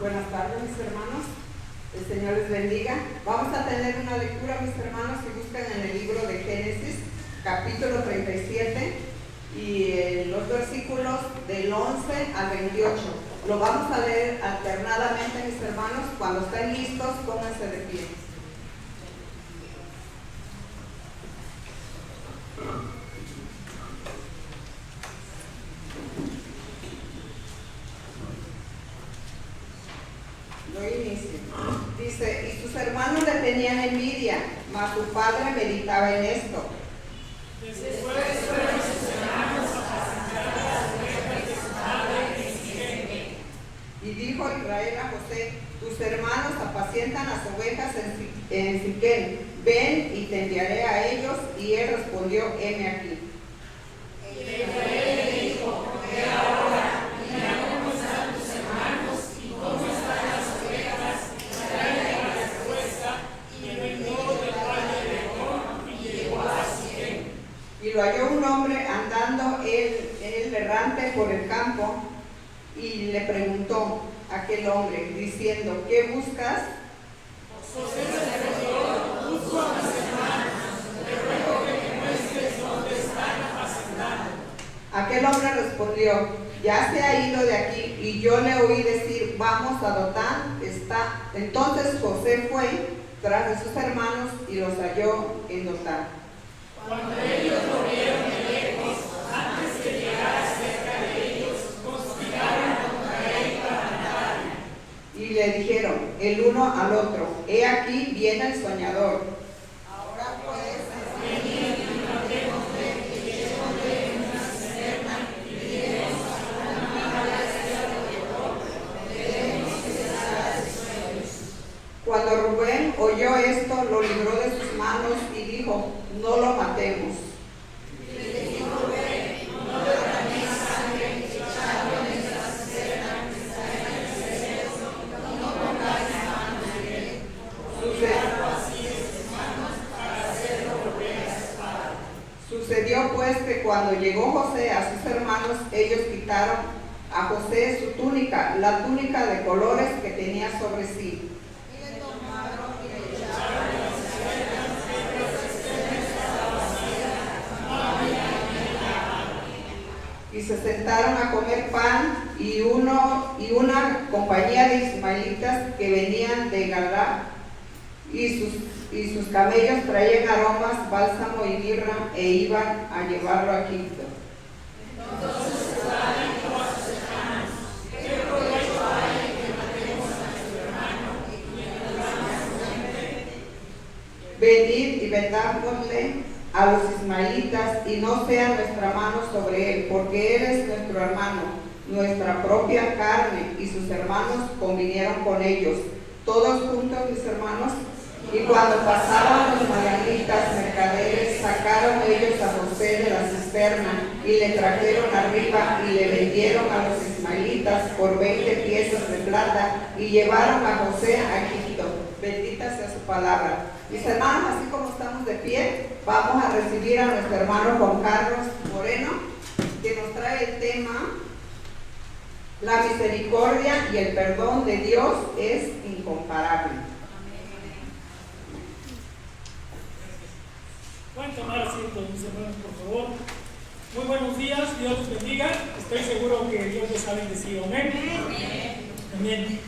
Buenas tardes, mis hermanos. El Señor les bendiga. Vamos a tener una lectura, mis hermanos, si buscan en el libro de Génesis, capítulo 37, y los versículos del 11 al 28. Lo vamos a leer alternadamente, mis hermanos. Cuando estén listos, pónganse de pie. Lo inicio. Dice: y sus hermanos le tenían envidia, mas su padre meditaba en esto. Después fueron sus hermanos a apacentar las ovejas de su padre en Siquem. Y dijo Israel a José: tus hermanos apacientan las ovejas en Siquem, ven y te enviaré a ellos. Y él respondió: heme aquí. Y Israel le dijo: ve ahora, mira cómo están tus hermanos y cómo están las ovejas, tráeme la respuesta. Y envió de padre de Hebrón y llegó a Siquem. Y lo halló un hombre andando él errante por el campo, y le preguntó a aquel hombre, diciendo: ¿qué buscas? José respondió: busco a mis hermanos, te ruego que me muestres dónde están apacentando. Aquel hombre respondió: ya se ha ido de aquí, y yo le oí decir: vamos a Dotán. Entonces José fue tras de sus hermanos y los halló en Dotán. Cuando ellos lo vieron de lejos, antes que llegara cerca de ellos, conspiraron contra él para matarle. Y le dijeron el uno al otro: he aquí viene el soñador. Ahora pues, venid y matemos y echémosle en una cisterna y diremos a una mala tierra de Hebrón, veremos que será de sueños. cuando Rubén oyó esto, lo libró de sus manos y dijo: no lo matemos. Y le dijo Rubén: no derraméis sangre echando en esta cisterna que está en el desierto, y no pongáis manos en él. Cuidado así de sus manos para hacerlo volver a su padre. Sucedió pues que cuando llegó José a sus hermanos, ellos quitaron a José su túnica, la túnica de colores que tenía sobre sí. Y se sentaron a comer pan, y una compañía de ismaelitas que venían de Galá, y sus camellos traían aromas, bálsamo y mirra, e iban a llevarlo a Egipto. Entonces Judá dijo a sus hermanos: ¿qué provecho hay en que matemos a nuestro hermano y envolvamos su mente? Venid y vendámosle a los ismaelitas, y no sea nuestra mano sobre él, porque él es nuestro hermano, nuestra propia carne. Y sus hermanos convinieron con ellos, todos juntos, mis hermanos. Y cuando pasaban los madianitas mercaderes, sacaron ellos a José de la cisterna, y le trajeron arriba, y le vendieron a los ismaelitas por 20 piezas de plata, y llevaron a José a Egipto. Bendita sea su palabra. Mis hermanos, así como estamos de pie, vamos a recibir a nuestro hermano Juan Carlos Moreno, que nos trae el tema: la misericordia y el perdón de Dios es incomparable. Pueden tomar asiento, mis hermanos, por favor. Muy buenos días, Dios los bendiga. Estoy seguro que Dios les ha bendecido. Amén. Amén.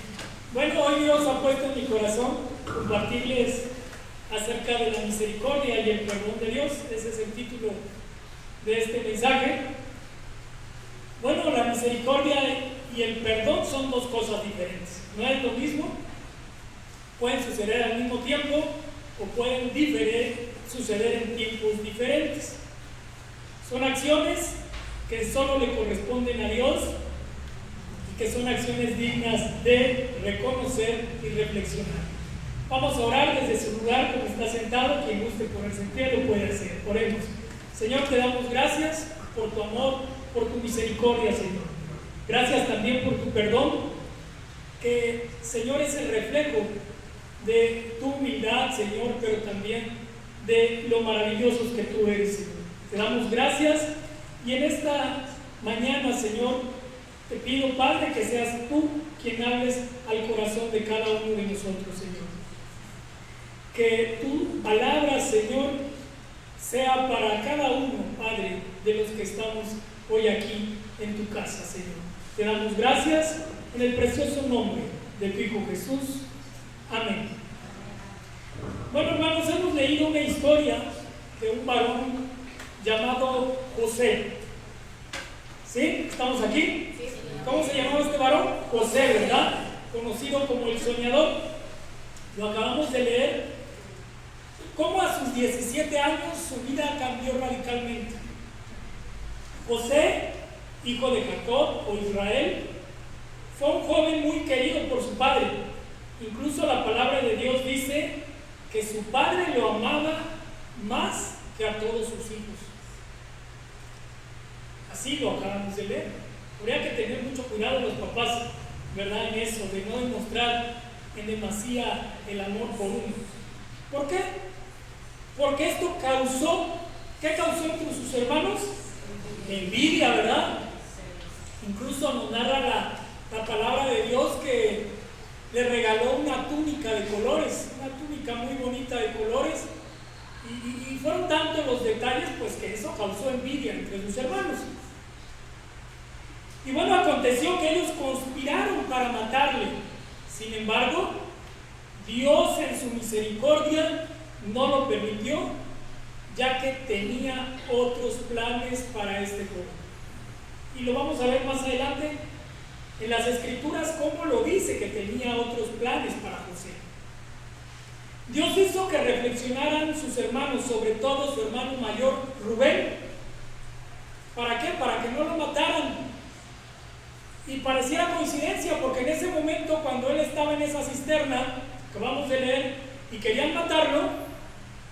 Bueno, hoy Dios ha puesto en mi corazón compartirles acerca de la misericordia y el perdón de Dios. Ese es el título de este mensaje. Bueno, la misericordia y el perdón son dos cosas diferentes. No es lo mismo. Pueden suceder al mismo tiempo o pueden suceder en tiempos diferentes. Son acciones que solo le corresponden a Dios y que son acciones dignas de reconocer y reflexionar. Vamos a orar desde su lugar, como está sentado. Quien guste ponerse en pie lo puede hacer. Oremos. Señor, te damos gracias por tu amor, por tu misericordia, Señor. Gracias también por tu perdón, que, Señor, es el reflejo de tu humildad, Señor, pero también de lo maravillosos que tú eres, Señor. Te damos gracias, y en esta mañana, Señor, Te pido, Padre, que seas tú quien hables al corazón de cada uno de nosotros, Señor. Que tu palabra, Señor, sea para cada uno, Padre, de los que estamos hoy aquí en tu casa, Señor. Te damos gracias en el precioso nombre de tu Hijo Jesús. Amén. Bueno, hermanos, hemos leído una historia de un varón llamado José. ¿Sí? ¿Estamos aquí? ¿Cómo se llamaba este varón? José, ¿verdad? Conocido como el soñador. Lo acabamos de leer. Cómo a sus 17 años su vida cambió radicalmente. José, hijo de Jacob o Israel, fue un joven muy querido por su padre. Incluso la palabra de Dios dice que su padre lo amaba más que a todos sus hijos. Así lo acabamos de leer. Habría que tener mucho cuidado los papás, ¿verdad? En eso, de no demostrar en demasía el amor por uno. ¿Por qué? Porque esto causó, ¿qué causó entre sus hermanos? Envidia, ¿verdad? Incluso nos narra la palabra de Dios que le regaló una túnica de colores, una túnica muy bonita de colores, y fueron tantos los detalles, pues que eso causó envidia entre sus hermanos. Y bueno, aconteció que ellos conspiraron para matarle. Sin embargo, Dios en su misericordia no lo permitió, ya que tenía otros planes para este joven. Y lo vamos a ver más adelante en las Escrituras cómo lo dice que tenía otros planes para José. Dios hizo que reflexionaran sus hermanos, sobre todo su hermano mayor Rubén. ¿Para qué? Para que no lo mataran. Y pareciera coincidencia, porque en ese momento, cuando él estaba en esa cisterna que vamos a leer y querían matarlo,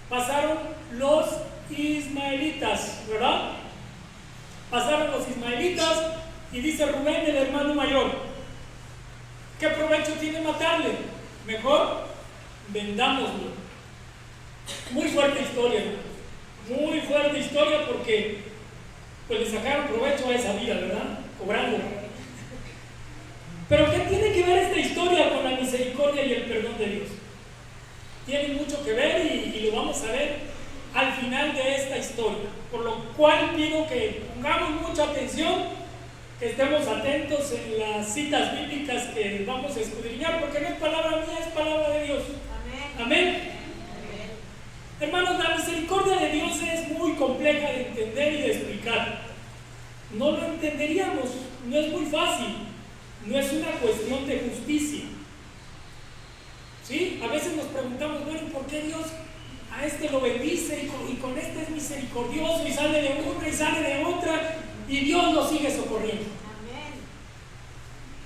pasaron los ismaelitas, ¿verdad? Pasaron los ismaelitas y dice Rubén, el hermano mayor: ¿qué provecho tiene matarle? Mejor vendámoslo. Muy fuerte historia, muy fuerte historia, porque pues le sacaron provecho a esa vida, ¿verdad? Cobrando. Pero ¿qué tiene que ver esta historia con la misericordia y el perdón de Dios? Tiene mucho que ver y lo vamos a ver al final de esta historia. Por lo cual pido que pongamos mucha atención, que estemos atentos en las citas bíblicas que vamos a escudriñar, porque no es palabra mía, es palabra de Dios. Amén. Amén. Hermanos, la misericordia de Dios es muy compleja de entender y de explicar. No lo entenderíamos, no es muy fácil. No es una cuestión de justicia. ¿Sí? A veces nos preguntamos, bueno, ¿por qué Dios a este lo bendice y con este es misericordioso y sale de una y sale de otra y Dios lo sigue socorriendo?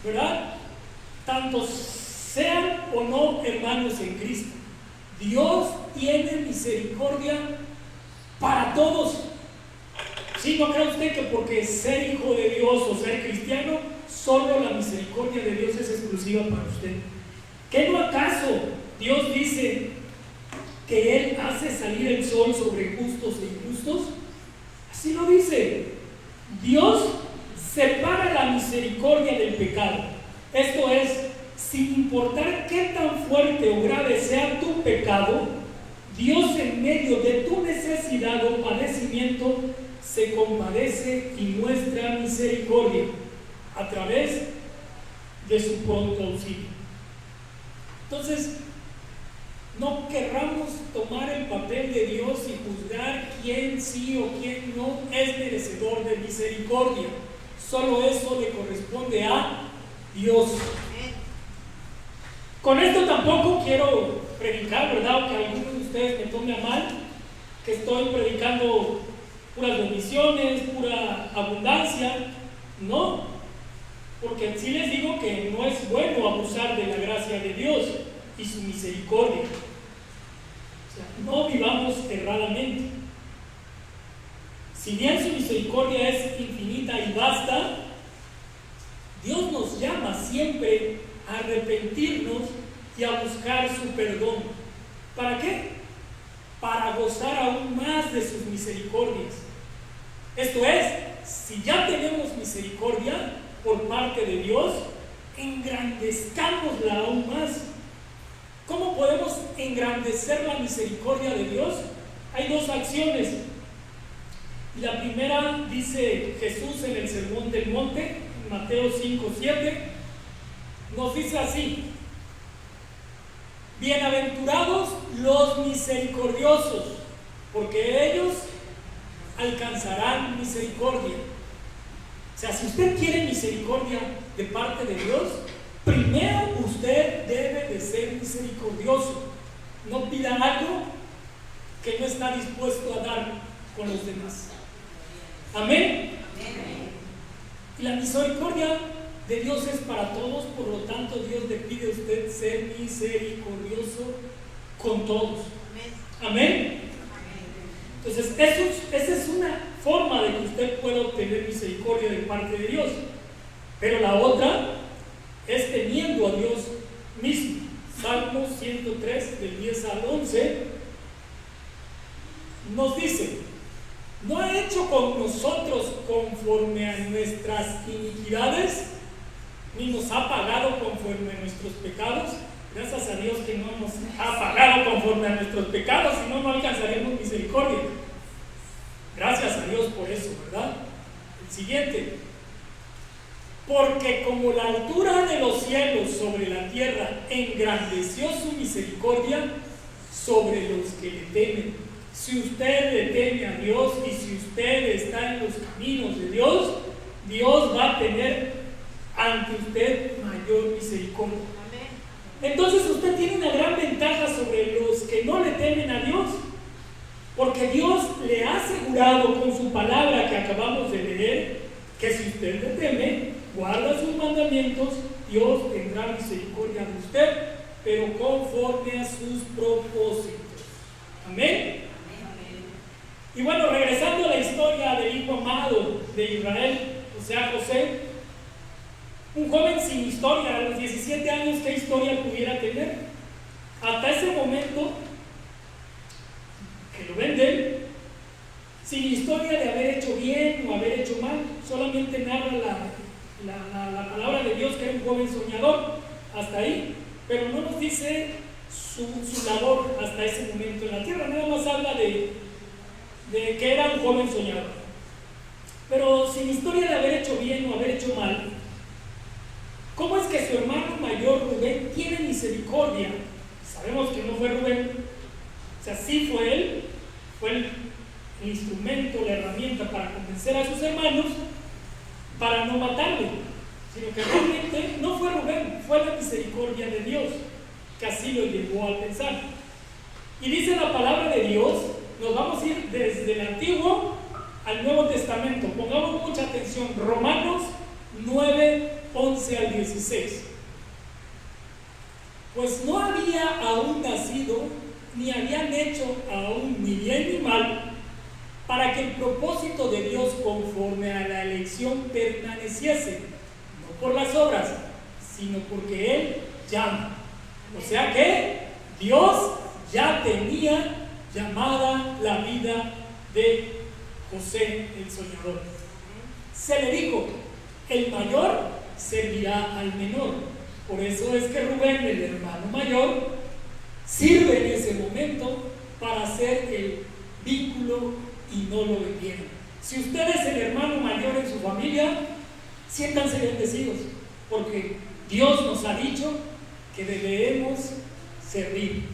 ¿Verdad? Tanto sean o no hermanos en Cristo, Dios tiene misericordia para todos. ¿Sí? ¿No cree usted que porque ser hijo de Dios o ser cristiano solo la misericordia de Dios es exclusiva para usted? ¿Qué no acaso Dios dice que Él hace salir el sol sobre justos e injustos? Así lo dice. Dios separa la misericordia del pecado. Esto es, sin importar qué tan fuerte o grave sea tu pecado, Dios en medio de tu necesidad o padecimiento se compadece y muestra misericordia a través de su pronto auxilio. Entonces, no querramos tomar el papel de Dios y juzgar quién sí o quién no es merecedor de misericordia. Solo eso le corresponde a Dios. Con esto tampoco quiero predicar, ¿verdad? Que alguno de ustedes me tome a mal, que estoy predicando puras bendiciones, pura abundancia. No, porque sí les digo que no es bueno abusar de la gracia de Dios y su misericordia. O sea, no vivamos erradamente. Si bien su misericordia es infinita y vasta, Dios nos llama siempre a arrepentirnos y a buscar su perdón. ¿Para qué? Para gozar aún más de sus misericordias. Esto es, si ya tenemos misericordia, por parte de Dios, engrandezcámosla aún más. ¿Cómo podemos engrandecer la misericordia de Dios? Hay dos acciones. La primera dice Jesús en el Sermón del Monte, en Mateo 5:7, nos dice así: bienaventurados los misericordiosos, porque ellos alcanzarán misericordia. O sea, si usted quiere misericordia de parte de Dios, primero usted debe de ser misericordioso. No pida algo que no está dispuesto a dar con los demás. Amén. Y la misericordia de Dios es para todos, por lo tanto Dios le pide a usted ser misericordioso con todos. Amén. Entonces, esa es una forma de que usted pueda obtener misericordia de parte de Dios. Pero la otra es teniendo a Dios mismo. Salmo 103, del 10 al 11, nos dice: ¿no ha hecho con nosotros conforme a nuestras iniquidades, ni nos ha pagado conforme a nuestros pecados? Gracias a Dios que no nos ha pagado conforme a nuestros pecados, si no, no alcanzaremos misericordia. Gracias a Dios por eso, ¿verdad? El siguiente: porque como la altura de los cielos sobre la tierra engrandeció su misericordia sobre los que le temen. Si usted le teme a Dios y si usted está en los caminos de Dios, Dios va a tener ante usted mayor misericordia. Entonces usted tiene una gran ventaja sobre los que no le temen a Dios, porque Dios le ha asegurado con su palabra que acabamos de leer, que si usted le teme, guarda sus mandamientos, Dios tendrá misericordia de usted, pero conforme a sus propósitos. Amén. Y bueno, regresando a la historia del hijo amado de Israel, o sea, José, un joven sin historia, a los 17 años, ¿qué historia pudiera tener? Hasta ese momento, que lo venden, sin historia de haber hecho bien o haber hecho mal, solamente narra la palabra de Dios que era un joven soñador, hasta ahí, pero no nos dice su labor hasta ese momento en la tierra, nada más habla de que era un joven soñador. Pero sin historia de haber hecho bien o haber hecho mal, ¿cómo es que su hermano mayor Rubén tiene misericordia? Sabemos que no fue Rubén, o sea, sí fue él, fue el instrumento, la herramienta para convencer a sus hermanos para no matarle, sino que realmente no fue Rubén, fue la misericordia de Dios que así lo llevó al pensar. Y dice la palabra de Dios, nos vamos a ir desde el Antiguo al Nuevo Testamento, pongamos mucha atención, Romanos 9, 11 al 16. Pues no había aún nacido, ni habían hecho aún ni bien ni mal, para que el propósito de Dios conforme a la elección permaneciese, no por las obras, sino porque Él llama. O sea que Dios ya tenía llamada la vida de José el soñador. Se le dijo: el mayor servirá al menor. Por eso es que Rubén, el hermano mayor, sirve en ese momento para hacer el vínculo y no lo vendieron. Si usted es el hermano mayor en su familia, siéntanse bendecidos, porque Dios nos ha dicho que debemos servir.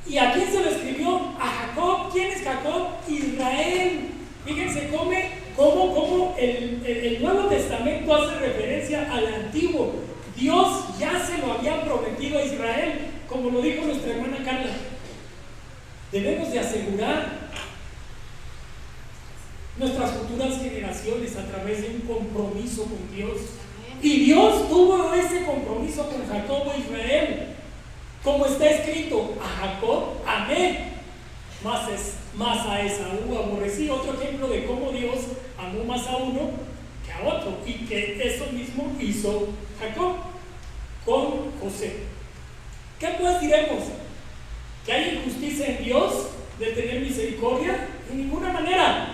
¿Y a quién se lo escribió? A Jacob. ¿Quién es Jacob? Israel. Fíjense cómo el Nuevo Testamento hace referencia al Antiguo. Dios ya se lo había prometido a Israel, como lo dijo nuestra hermana Carla. Debemos de asegurar nuestras futuras generaciones a través de un compromiso con Dios. Y Dios tuvo ese compromiso con Jacob e Israel. Como está escrito: a Jacob amé, más a Esaú aborrecí. Otro ejemplo de cómo Dios amó más a uno que a otro, y que eso mismo hizo Jacob con José. ¿Qué pues diremos? ¿Que hay injusticia en Dios de tener misericordia? En ninguna manera.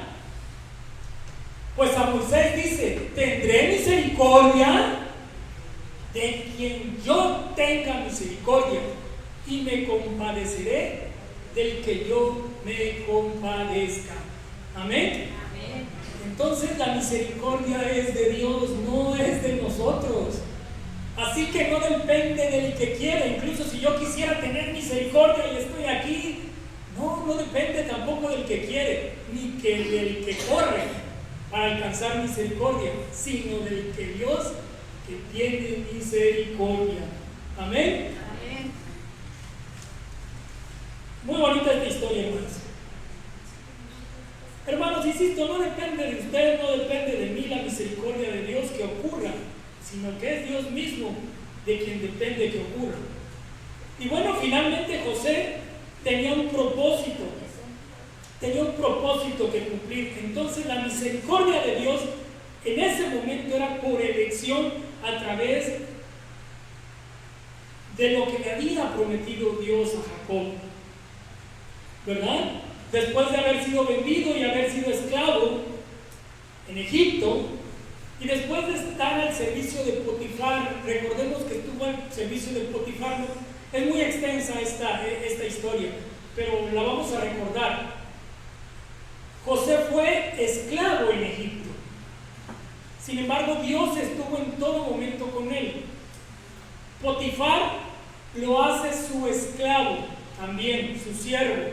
Pues a Moisés dice, tendré misericordia de quien yo tenga misericordia y me compadeceré del que yo me compadezca. Amén. Entonces la misericordia es de Dios, no es de nosotros. Así que no depende del que quiera. Incluso si yo quisiera tener misericordia y estoy aquí, no depende tampoco del que quiere, ni que del que corre para alcanzar misericordia, sino del que Dios que tiene misericordia. Amén. Amén. Muy bonita esta historia, hermanos. Hermanos, insisto, no depende de usted, no depende de mí la misericordia de Dios que ocurra, sino que es Dios mismo de quien depende que ocurra. Y bueno, finalmente José tenía un propósito que cumplir. Entonces la misericordia de Dios en ese momento era por elección a través de lo que le había prometido Dios a Jacob, ¿verdad? Después de haber sido vendido y haber sido esclavo en Egipto, y después de estar al servicio de Potifar, recordemos que estuvo al servicio de Potifar, es muy extensa esta historia, pero la vamos a recordar. José fue esclavo en Egipto, sin embargo Dios estuvo en todo momento con él. Potifar lo hace su esclavo también, su siervo.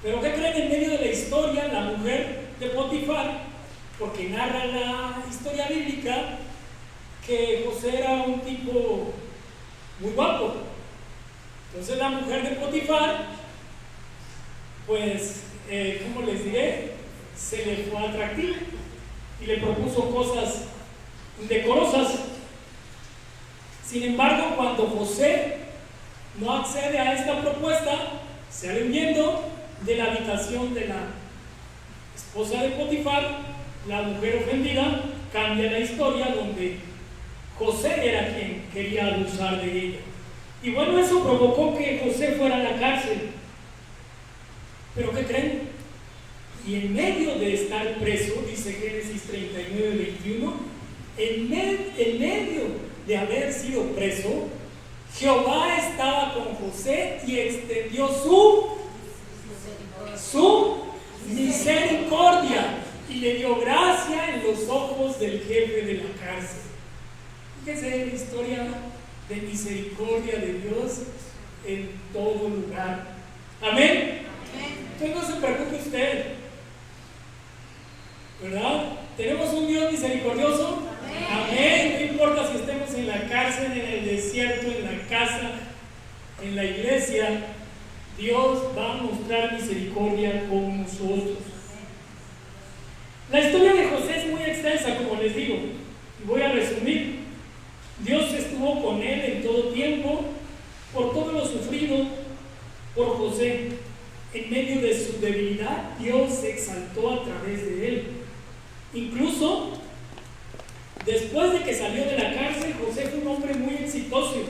Pero ¿qué creen? En medio de la historia, la mujer de Potifar, porque narra la historia bíblica que José era un tipo muy guapo. Entonces la mujer de Potifar, pues, ¿cómo les diré? Se le fue atractiva y le propuso cosas indecorosas. Sin embargo, cuando José no accede a esta propuesta, sale huyendo de la habitación de la esposa de Potifar. La mujer ofendida cambia la historia donde José era quien quería abusar de ella. Y bueno, eso provocó que José fuera a la cárcel. ¿Pero qué creen? Y en medio de estar preso, dice Génesis 39:21, en medio de haber sido preso, Jehová estaba con José y extendió su misericordia y le dio gracia en los ojos del jefe de la cárcel. Fíjense la historia de misericordia de Dios en todo lugar. Amén. Entonces no se preocupe usted, ¿verdad? Tenemos un Dios misericordioso. Amén. No importa si estemos en la cárcel, en el desierto, en la casa, en la iglesia, Dios va a mostrar misericordia con nosotros. La historia de José es muy extensa, como les digo, y voy a resumir. Dios estuvo con él en todo tiempo, por todo lo sufrido por José. En medio de su debilidad, Dios se exaltó a través de él. Incluso después de que salió de la cárcel, José fue un hombre muy exitoso.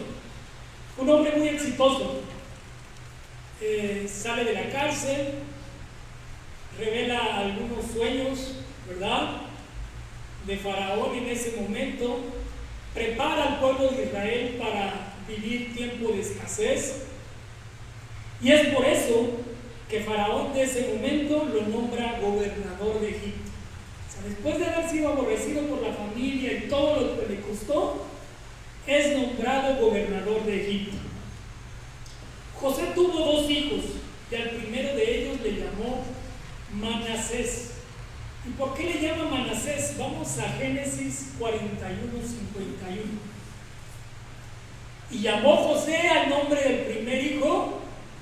Sale de la cárcel, revela algunos sueños, ¿verdad?, de Faraón en ese momento, prepara al pueblo de Israel para vivir tiempo de escasez, y es por eso que Faraón de ese momento lo nombra gobernador de Egipto. O sea, después de haber sido aborrecido por la familia y todo lo que le costó, es nombrado gobernador de Egipto. José tuvo 2 hijos y al primero de ellos le llamó Manasés. ¿Y por qué le llama Manasés? Vamos a Génesis 41:51. Y llamó José al nombre del primer hijo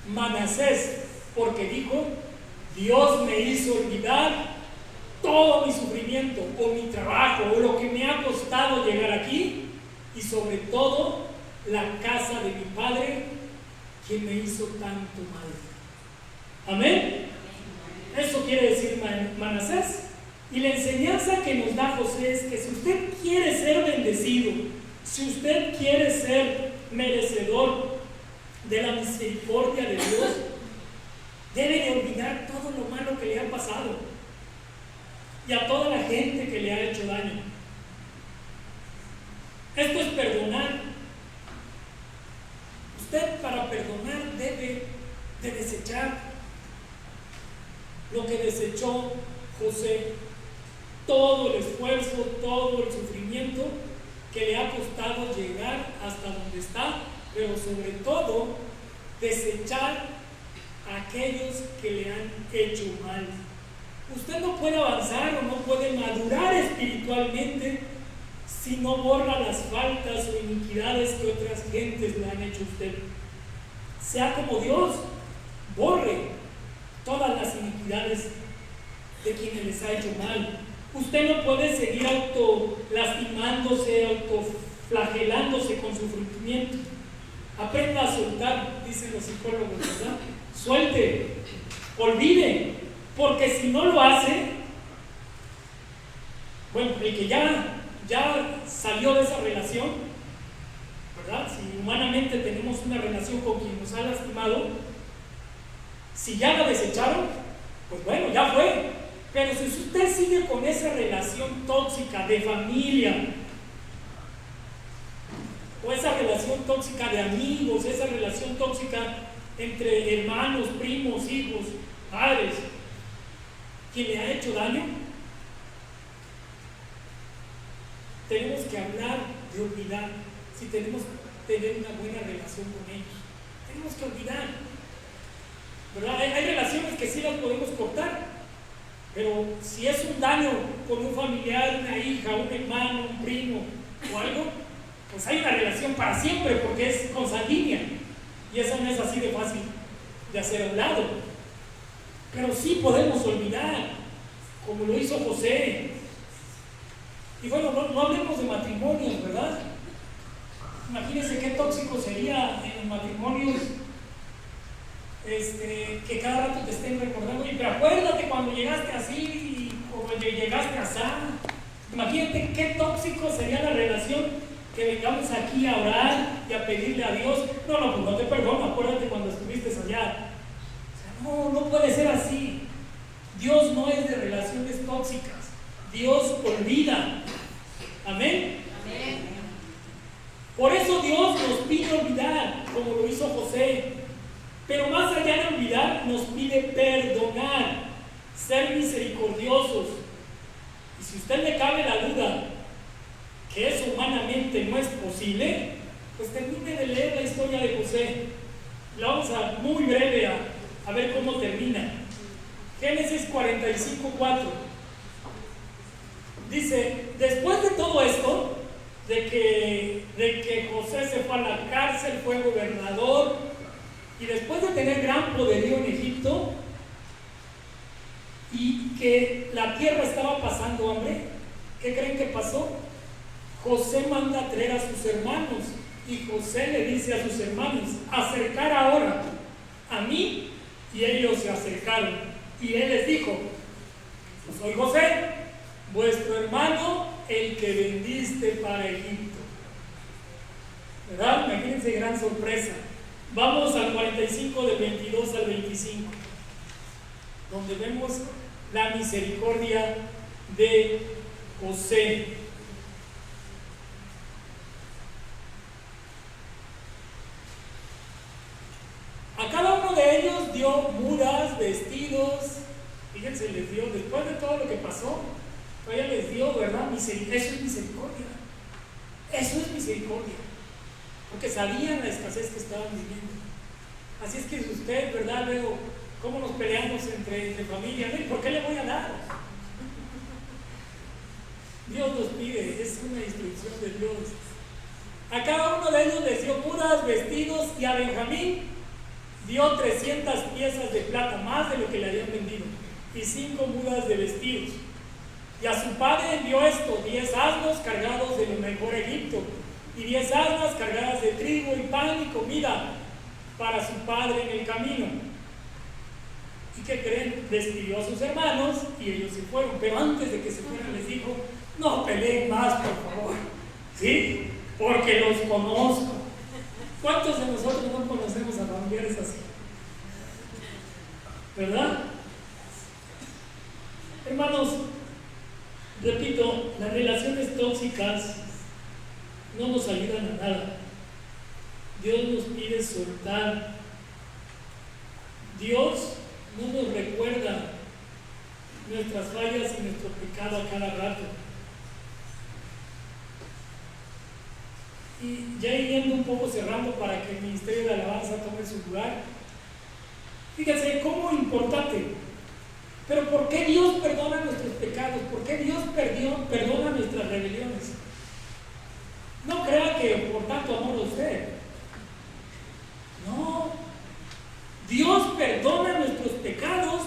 Manasés, porque dijo: Dios me hizo olvidar todo mi sufrimiento, o mi trabajo, o lo que me ha costado llegar aquí, y sobre todo la casa de mi padre, que me hizo tanto mal. Amén. Eso quiere decir Manasés. Y la enseñanza que nos da José es que si usted quiere ser bendecido, si usted quiere ser merecedor de la misericordia de Dios, debe de olvidar todo lo malo que le ha pasado. y a toda la gente que le ha hecho daño. Esto es perdonar. Usted, para perdonar, debe de desechar lo que desechó José, todo el esfuerzo, todo el sufrimiento que le ha costado llegar hasta donde está, pero sobre todo desechar a aquellos que le han hecho mal. Usted no puede avanzar o no puede madurar espiritualmente si no borra las faltas o iniquidades que otras gentes le han hecho a usted. Sea como Dios, borre todas las iniquidades de quienes les ha hecho mal. Usted no puede seguir lastimándose, autoflagelándose con su sufrimiento. Aprenda a soltar, dicen los psicólogos, ¿verdad? Suelte, olvide, porque si no lo hace, bueno, el que ya salió de esa relación, ¿verdad? Si humanamente tenemos una relación con quien nos ha lastimado, si ya la desecharon, pues bueno, ya fue. Pero si usted sigue con esa relación tóxica de familia, o esa relación tóxica de amigos, esa relación tóxica entre hermanos, primos, hijos, padres, quien le ha hecho daño, tenemos que hablar de olvidar. Si tenemos que tener una buena relación con ellos, tenemos que olvidar, ¿verdad? Hay relaciones que sí las podemos cortar, pero si es un daño con un familiar, una hija, un hermano, un primo o algo, pues hay una relación para siempre porque es consanguínea y eso no es así de fácil de hacer a un lado. Pero sí podemos olvidar, como lo hizo José. Y bueno, no hablemos de matrimonios, ¿verdad? Imagínense qué tóxico sería en los matrimonios que cada rato te estén recordando, oye, pero acuérdate cuando llegaste así o llegaste así. Imagínate qué tóxico sería la relación que vengamos aquí a orar y a pedirle a Dios, no, pues no te perdono, acuérdate cuando estuviste allá. O sea, no puede ser así. Dios no es de relaciones tóxicas, Dios olvida. Amén. Amén. Por eso Dios nos pide olvidar, como lo hizo José. Pero más allá de olvidar, nos pide perdonar, ser misericordiosos. Y si a usted le cabe la duda que eso humanamente no es posible, pues termine de leer la historia de José. La vamos a muy breve a ver cómo termina. Génesis 45:4. Dice, después de todo esto, de que José se fue a la cárcel, fue gobernador, y después de tener gran poderío en Egipto, y que la tierra estaba pasando hambre, ¿qué creen que pasó? José manda a traer a sus hermanos, y José le dice a sus hermanos, acercar ahora a mí, y ellos se acercaron, y él les dijo, yo soy José, vuestro hermano, el que vendiste para Egipto. ¿Verdad? Imagínense, gran sorpresa. Vamos al 45 del 22 al 25, donde vemos la misericordia de José. A cada uno de ellos dio mudas, vestidos. Fíjense, les dio, después de todo lo que pasó, todavía les dio, ¿verdad? Eso es misericordia. Eso es misericordia. Porque sabían la escasez que estaban viviendo. Así es que si usted, ¿verdad? Luego, ¿cómo nos peleamos entre familia? ¿Por qué le voy a dar? Dios nos pide, es una instrucción de Dios. A cada uno de ellos les dio mudas, vestidos, y a Benjamín dio 300 piezas de plata, más de lo que le habían vendido, y 5 mudas de vestidos. Y a su padre dio esto, 10 asnos cargados de lo mejor de Egipto, y 10 asnas cargadas de trigo y pan y comida para su padre en el camino. ¿Y qué creen? Despidió a sus hermanos y ellos se fueron. Pero antes de que se fueran les dijo, no peleen más, por favor, ¿sí? Porque los conozco. ¿Cuántos de nosotros no conocemos a familiares así? ¿Verdad? Hermanos, Repito, las relaciones tóxicas no nos ayudan a nada. Dios nos pide soltar. Dios no nos recuerda nuestras fallas y nuestro pecado a cada rato. Y ya yendo un poco cerrando para que el ministerio de alabanza tome su lugar, fíjense cómo importante. Pero ¿por qué Dios perdona nuestros pecados? ¿Por qué Dios perdona nuestras rebeliones? No crea que por tanto amor a usted. No. Dios perdona nuestros pecados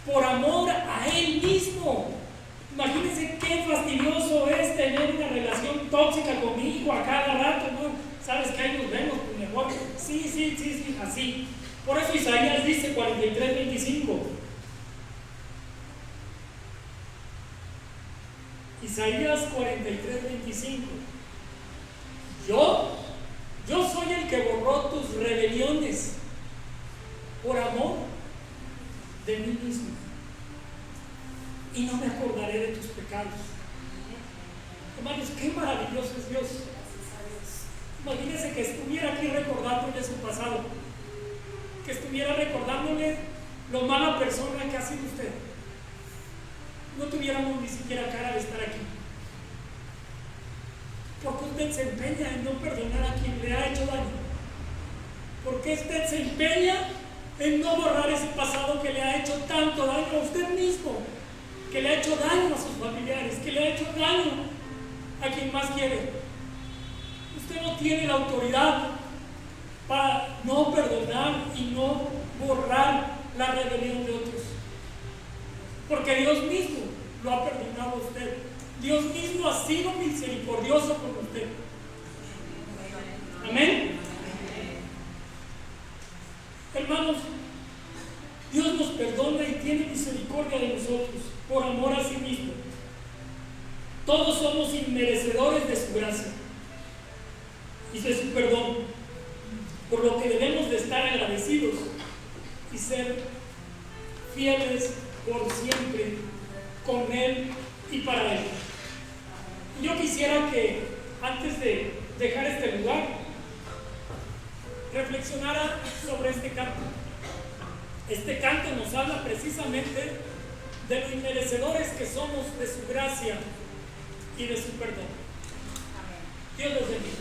por amor a Él mismo. Imagínense qué fastidioso es tener una relación tóxica con mi hijo a cada rato, ¿no? ¿Sabes que ahí nos vemos? Pues mejor. Sí, así. Por eso Isaías dice 43:25. Isaías 43:25. Yo soy el que borró tus rebeliones por amor de mí mismo, y no me acordaré de tus pecados. Hermanos, qué maravilloso es Dios. Imagínense que estuviera aquí recordándole su pasado, que estuviera recordándole lo mala persona que ha sido usted. No tuviéramos ni siquiera cara de estar aquí, porque usted se empeña en no perdonar a quien le ha hecho daño, porque usted se empeña en no borrar ese pasado que le ha hecho tanto daño a usted mismo, que le ha hecho daño a sus familiares, que le ha hecho daño a quien más quiere. Usted no tiene la autoridad para no perdonar y no borrar la rebelión de otros, porque Dios mismo lo ha perdonado a usted. Dios mismo ha sido misericordioso con usted. Amén. Hermanos, Dios nos perdona y tiene misericordia de nosotros por amor a sí mismo. Todos somos inmerecedores de su gracia y de su perdón, por lo que debemos de estar agradecidos y ser fieles por siempre con Él y para Él. Y yo quisiera que antes de dejar este lugar reflexionara sobre este canto. Este canto nos habla precisamente de lo inmerecedores que somos de su gracia y de su perdón. Dios los bendiga.